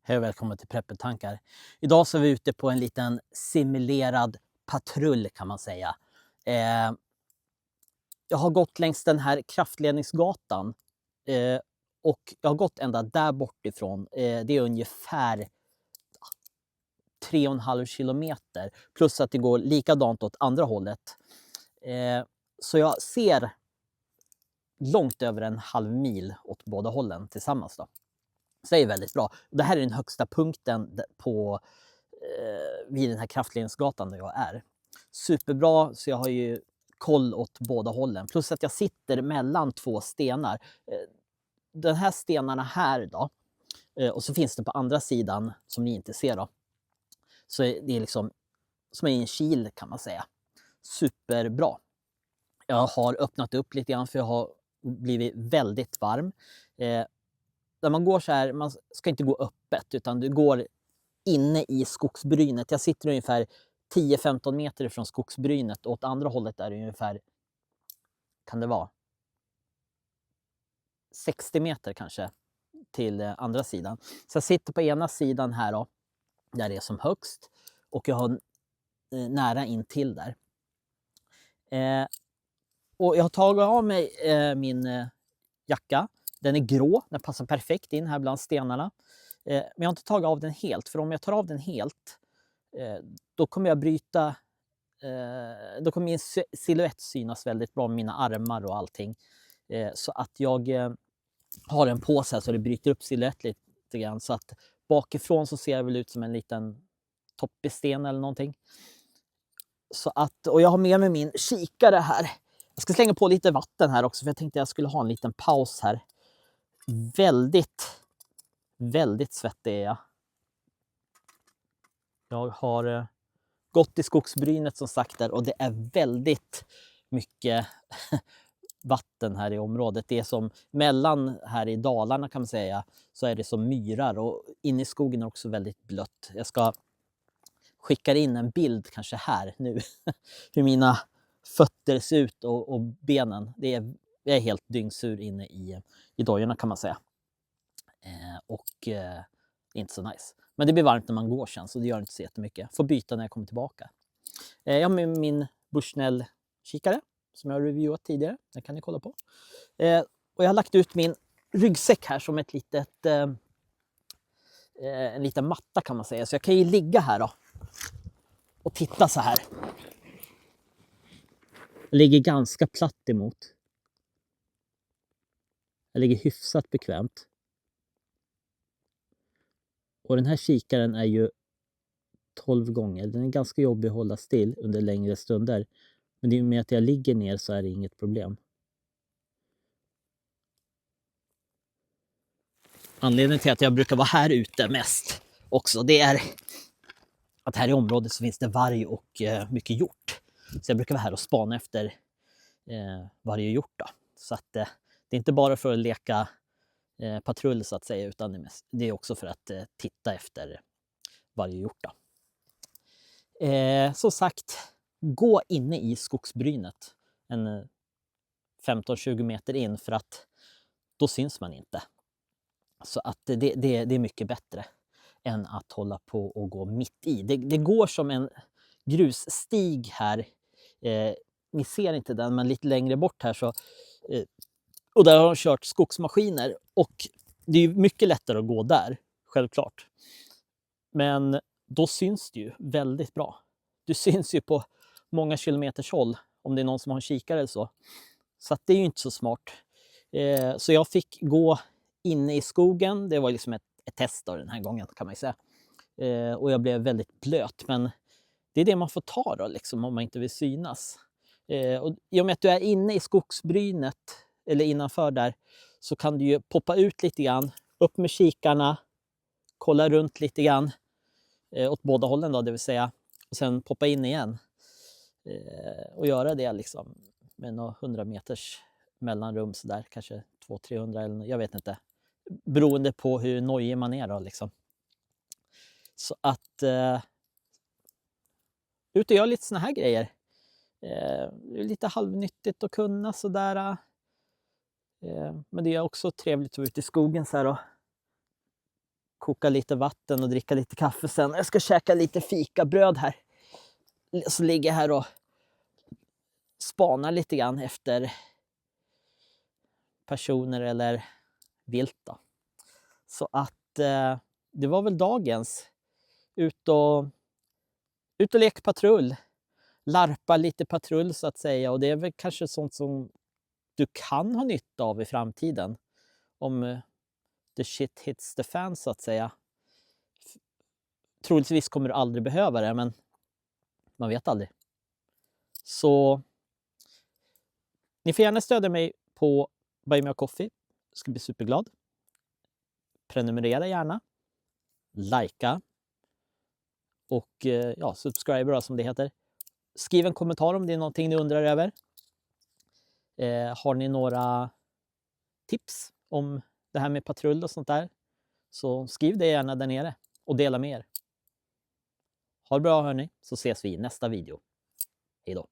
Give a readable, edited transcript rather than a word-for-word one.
Hej och välkommen till Preppertankar. Idag så är vi ute på en liten simulerad patrull kan man säga. Jag har gått längs den här kraftledningsgatan och jag har gått ända där bort ifrån. Det är ungefär 3,5 kilometer plus att det går likadant åt andra hållet. Så jag ser långt över en halv mil åt båda hållen tillsammans då. Så det är väldigt bra. Det här är den högsta punkten vid den här kraftledningsgatan där jag är. Superbra, så jag har ju koll åt båda hållen. Plus att jag sitter mellan två stenar. Den här stenarna här då. Och så finns det på andra sidan som ni inte ser då. Så det är liksom som en kil kan man säga. Superbra. Jag har öppnat upp lite grann för jag har blivit väldigt varm. När man går så här, man ska inte gå öppet utan du går inne i skogsbrynet. Jag sitter ungefär 10-15 meter från skogsbrynet och åt andra hållet är det ungefär, kan det vara 60 meter kanske till andra sidan. Så jag sitter på ena sidan här då, där det är som högst och jag har nära in till där. Och jag har tagit av mig min jacka. Den är grå, den passar perfekt in här bland stenarna. Men jag har inte tagit av den helt, för om jag tar av den helt då kommer jag bryta, då kommer min silhuett synas väldigt bra med mina armar och allting. Så att jag har den på sig så det bryter upp silhuett lite grann. Så att bakifrån så ser jag väl ut som en liten toppisten eller någonting. Så att, och jag har med mig min kikare här. Jag ska slänga på lite vatten här också för jag tänkte jag skulle ha en liten paus här. Väldigt svettig är jag. Jag har gått i skogsbrynet som sagt där och det är väldigt mycket vatten här i området. Det är som mellan här i Dalarna kan man säga så är det som myrar och inne i skogen är också väldigt blött. Jag ska skicka in en bild kanske här nu hur mina fötter ser ut och benen. Jag är helt dyngsur inne i dojorna kan man säga. Och det är inte så nice. Men det blir varmt när man går sen så det gör inte så jättemycket. Får byta när jag kommer tillbaka. Jag har med min Bushnell-kikare som jag har reviewat tidigare. Den kan ni kolla på. Och jag har lagt ut min ryggsäck här som ett litet en liten matta kan man säga. Så jag kan ju ligga här då och titta så här. Jag ligger ganska platt emot. Jag ligger hyfsat bekvämt. Och den här kikaren är ju 12 gånger. Den är ganska jobbig att hålla still under längre stunder. Men det är med att jag ligger ner så är det inget problem. Anledningen till att jag brukar vara här ute mest också, det är att här i området så finns det varg och mycket hjort. Så jag brukar vara här och spana efter varje hjort då. Så att det är inte bara för att leka patrull så att säga, utan det är också för att titta efter varje hjort då. Som sagt, gå inne i skogsbrynet en 15-20 meter in för att då syns man inte. Så att det är mycket bättre än att hålla på och gå mitt i. Det går som en grusstig här. Ni ser inte den, men lite längre bort här så och där har de kört skogsmaskiner och det är mycket lättare att gå där, självklart. Men då syns det ju väldigt bra. Du syns ju på många kilometers håll om det är någon som har en kikare eller så. Så att det är ju inte så smart. Så jag fick gå inne i skogen. Det var liksom ett test då den här gången kan man ju säga. Och jag blev väldigt blöt. Men det är det man får ta då liksom om man inte vill synas. Och i och med att du är inne i skogsbrynet eller innanför där så kan du ju poppa ut lite grann. Upp med kikarna. Kolla runt lite grann. Åt båda hållen då det vill säga. Och sen poppa in igen. Och göra det liksom med några 100 meters mellanrum så där. Kanske 200-300 eller jag vet inte. Beroende på hur nojig man är då liksom. Så att ut och gör lite såna här grejer. Det är lite halvnyttigt att kunna sådär. Men det är också trevligt att vara ute i skogen så här och koka lite vatten och dricka lite kaffe sen. Jag ska käka lite fikabröd här. Så ligger jag här och spanar lite grann efter personer eller vilt då. Så att det var väl dagens. Ut och lek patrull. Larpa lite patrull så att säga. Och det är väl kanske sånt som du kan ha nytta av i framtiden. Om the shit hits the fan så att säga. Troligtvis kommer du aldrig behöva det, men man vet aldrig. Så ni får gärna stödja mig på Buy Me A Coffee. Jag ska bli superglad. Prenumerera gärna. Likea. Och ja, subscriber som det heter. Skriv en kommentar om det är någonting ni undrar över. Har ni några tips om det här med patrull och sånt där, så skriv det gärna där nere och dela med er. Ha det bra hörni, så ses vi i nästa video. Hej då!